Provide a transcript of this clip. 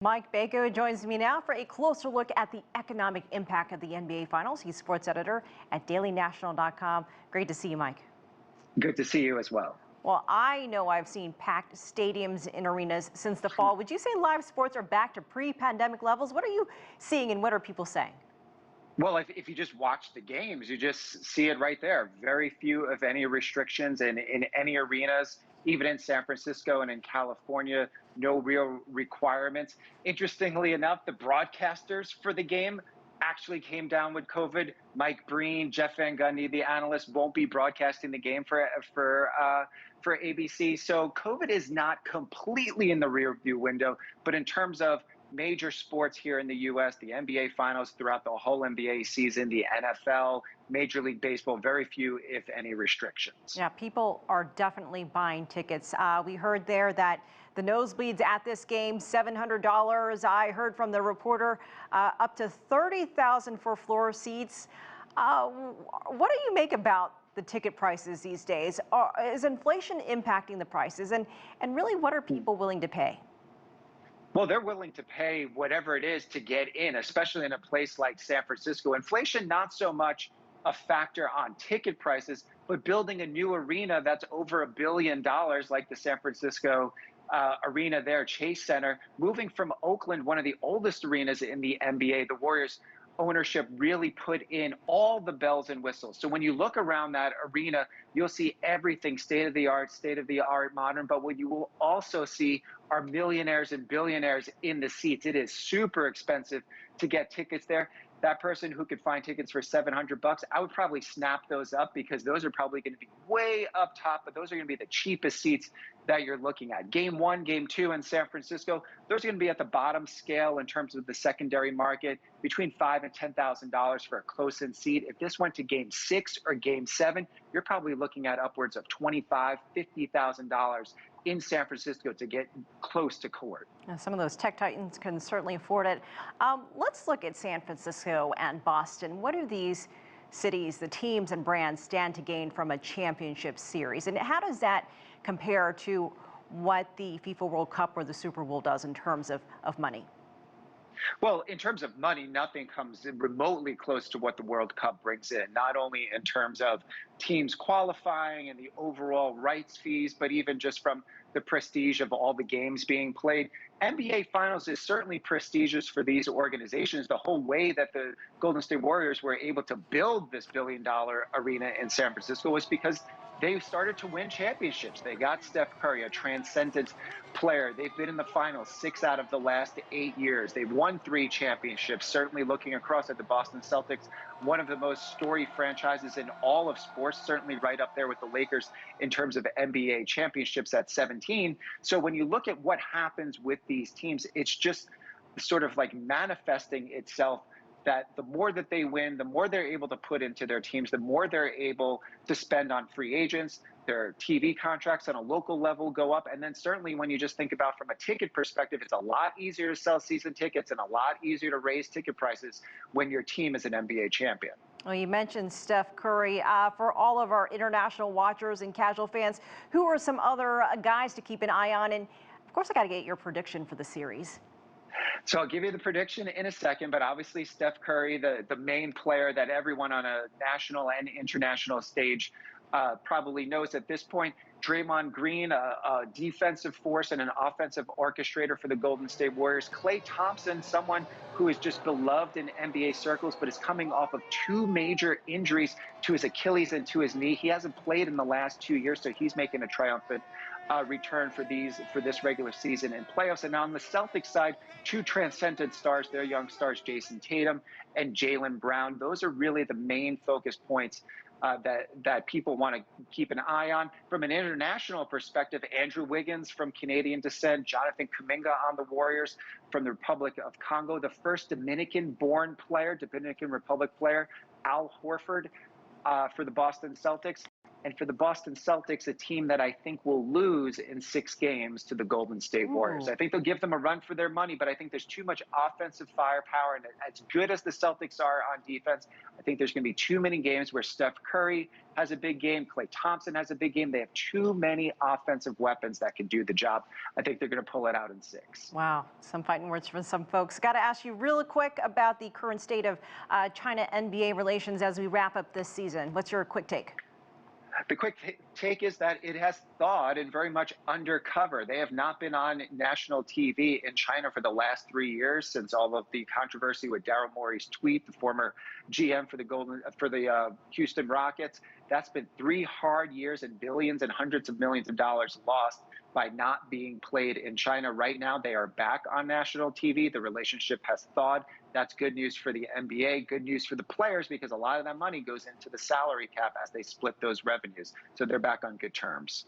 Mike Bako joins me now for a closer look at the economic impact of the NBA Finals. He's sports editor at dailynational.com. Great to see you, Mike. Good to see you as well. Well, I know I've seen packed stadiums and arenas since the fall. Would you say live sports are back to pre-pandemic levels? What are you seeing and what are people saying? Well, if you just watch the games, you just see it right there. Very few, if any, restrictions in any arenas, even in San Francisco and in California, no real requirements. Interestingly enough, the broadcasters for the game actually came down with COVID. Mike Breen, Jeff Van Gundy, the analysts, won't be broadcasting the game for ABC. So COVID is not completely in the rearview window, but in terms of major sports here in the U.S., the NBA Finals throughout the whole NBA season, the NFL, Major League Baseball, very few, if any, restrictions. Yeah, people are definitely buying tickets. We heard there that the nosebleeds at this game, $700. I heard from the reporter up to $30,000 for floor seats. What do you make about the ticket prices these days? Is inflation impacting the prices? And really, what are people willing to pay? Well, they're willing to pay whatever it is to get in, especially in a place like San Francisco. Inflation, not so much a factor on ticket prices, but building a new arena that's over $1 billion, like the San Francisco arena there, Chase Center, moving from Oakland, one of the oldest arenas in the NBA, the Warriors ownership really put in all the bells and whistles. So when you look around that arena, you'll see everything state-of-the-art modern, but what you will also see are millionaires and billionaires in the seats. It is super expensive to get tickets there. That person who could find tickets for $700, I would probably snap those up because those are probably going to be way up top, but those are going to be the cheapest seats that you're looking at. Game 1, Game 2 in San Francisco, those are going to be at the bottom scale in terms of the secondary market, between $5,000 and $10,000 for a close-in seat. If this went to Game 6 or Game 7, you're probably looking at upwards of $25,000, $50,000 in San Francisco to get close to court. Some of those tech titans can certainly afford it. Let's look at San Francisco and Boston. What do these cities, the teams and brands, stand to gain from a championship series? And how does that compare to what the FIFA World Cup or the Super Bowl does in terms of money? Well, in terms of money, nothing comes remotely close to what the World Cup brings in, not only in terms of teams qualifying and the overall rights fees, but even just from the prestige of all the games being played. NBA Finals is certainly prestigious for these organizations. The whole way that the Golden State Warriors were able to build this billion-dollar arena in San Francisco was because they started to win championships. They got Steph Curry, a transcendent player. They've been in the finals 6 out of the last 8 years. They've won 3 championships. Certainly looking across at the Boston Celtics, one of the most storied franchises in all of sports, certainly right up there with the Lakers in terms of NBA championships at 17. So when you look at what happens with these teams, it's just sort of like manifesting itself that the more that they win, the more they're able to put into their teams, the more they're able to spend on free agents, their TV contracts on a local level go up. And then certainly when you just think about from a ticket perspective, it's a lot easier to sell season tickets and a lot easier to raise ticket prices when your team is an NBA champion. Well, you mentioned Steph Curry. For all of our international watchers and casual fans, who are some other guys to keep an eye on? And of course, I got to get your prediction for the series. So I'll give you the prediction in a second, but obviously Steph Curry, the main player that everyone on a national and international stage probably knows at this point. Draymond Green, a defensive force and an offensive orchestrator for the Golden State Warriors. Klay Thompson, someone who is just beloved in NBA circles, but is coming off of 2 major injuries to his Achilles and to his knee. He hasn't played in the last 2 years, so he's making a triumphant return for this regular season and playoffs. And on the Celtics side, 2 transcendent stars, their young stars, Jason Tatum and Jaylen Brown. Those are really the main focus points that people want to keep an eye on. From an international perspective, Andrew Wiggins from Canadian descent, Jonathan Kuminga on the Warriors from the Republic of Congo, the first Dominican-born player, Dominican Republic player, Al Horford for the Boston Celtics. and for the Boston Celtics, a team that I think will lose in 6 games to the Golden State Warriors. Ooh. I think they'll give them a run for their money, but I think there's too much offensive firepower. And as good as the Celtics are on defense, I think there's going to be too many games where Steph Curry has a big game, Klay Thompson has a big game. They have too many offensive weapons that can do the job. I think they're going to pull it out in 6. Wow, some fighting words from some folks. Got to ask you real quick about the current state of China NBA relations as we wrap up this season. What's your quick take? The quick take is that it has thawed and very much undercover. They have not been on national TV in China for the last 3 years since all of the controversy with Daryl Morey's tweet, the former GM for the Houston Rockets. That's been 3 hard years and billions and hundreds of millions of dollars lost by not being played in China. Right now, they are back on national TV. The relationship has thawed. That's good news for the NBA, good news for the players, because a lot of that money goes into the salary cap as they split those revenues. So they're back on good terms.